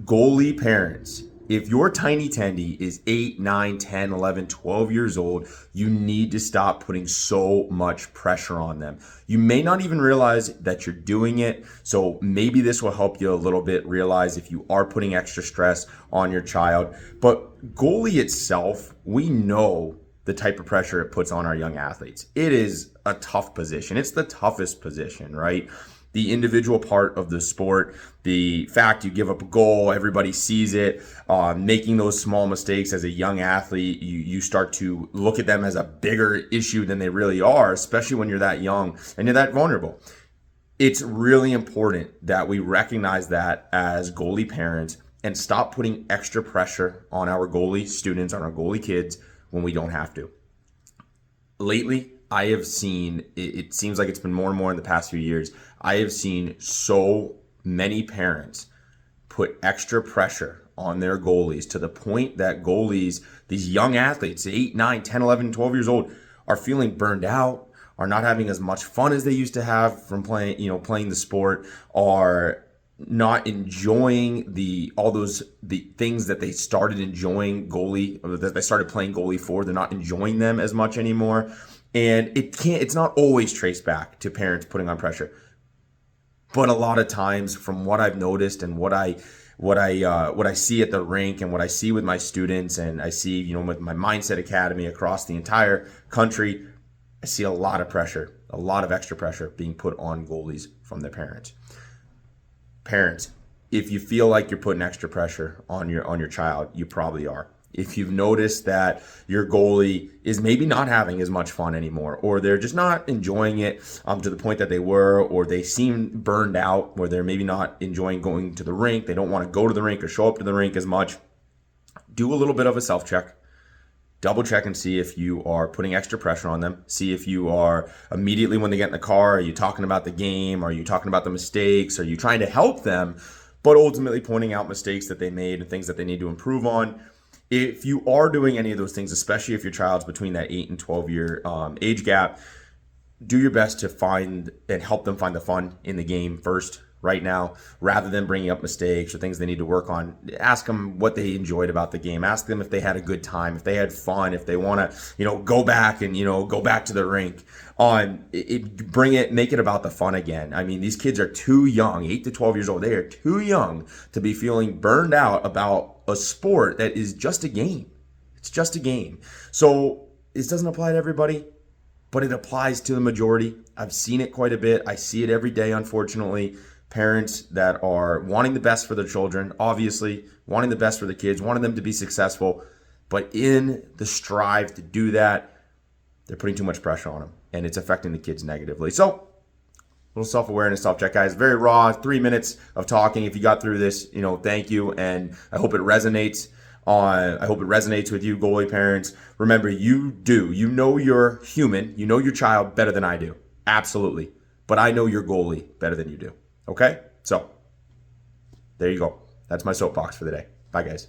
Goalie parents, if your tiny tendy is 8, 9, 10, 11, 12 years old, you need to stop putting so much pressure on them. You may not even realize that you're doing it. So maybe this will help you a little bit realize if you are putting extra stress on your child. But goalie itself, we know the type of pressure it puts on our young athletes. It is a tough position. It's the toughest position, right? The individual part of the sport, the fact you give up a goal, everybody sees it, making those small mistakes as a young athlete, you start to look at them as a bigger issue than they really are, especially when you're that young and you're that vulnerable. It's really important that we recognize that as goalie parents and stop putting extra pressure on our goalie students, on our goalie kids when we don't have to. Lately, I have seen, it seems like it's been more and more in the past few years, I have seen so many parents put extra pressure on their goalies to the point that goalies, these young athletes, 8, 9, 10, 11, 12 years old, are feeling burned out, are not having as much fun as they used to have from playing the sport, are not enjoying the things that they started enjoying goalie, or that they started playing goalie for. They're not enjoying them as much anymore. And it's not always traced back to parents putting on pressure. But a lot of times, from what I've noticed and what I see at the rink and what I see with my students, and I see, with my Mindset Academy across the entire country, I see a lot of pressure, a lot of extra pressure being put on goalies from their parents. Parents, if you feel like you're putting extra pressure on your child, you probably are. If you've noticed that your goalie is maybe not having as much fun anymore, or they're just not enjoying it to the point that they were, or they seem burned out, where they're maybe not enjoying going to the rink, they don't want to go to the rink or show up to the rink as much, do a little bit of a self-check. Double check and see if you are putting extra pressure on them. See if you are immediately when they get in the car, are you talking about the game? Are you talking about the mistakes? Are you trying to help them, but ultimately pointing out mistakes that they made and things that they need to improve on? If you are doing any of those things, especially if your child's between that 8 and 12 year age gap, do your best to find and help them find the fun in the game first, right now, rather than bringing up mistakes or things they need to work on. Ask them what they enjoyed about the game. Ask them if they had a good time, if they had fun, if they want to, go back and, go back to the rink. Make it about the fun again. I mean, these kids are too young, 8 to 12 years old. They are too young to be feeling burned out about a sport that is just a game. It's just a game. So this doesn't apply to everybody, but it applies to the majority. I've seen it quite a bit. I see it every day, unfortunately. Parents that are wanting the best for their children, obviously wanting the best for the kids, wanting them to be successful, but in the strive to do that, they're putting too much pressure on them, and it's affecting the kids negatively. So, a little self-awareness, self-check, guys. Very raw, 3 minutes of talking. If you got through this, thank you, and I hope it resonates. I hope it resonates with you, goalie parents. Remember, you know you're human, you know your child better than I do, absolutely. But I know your goalie better than you do. Okay? So, there you go. That's my soapbox for the day. Bye, guys.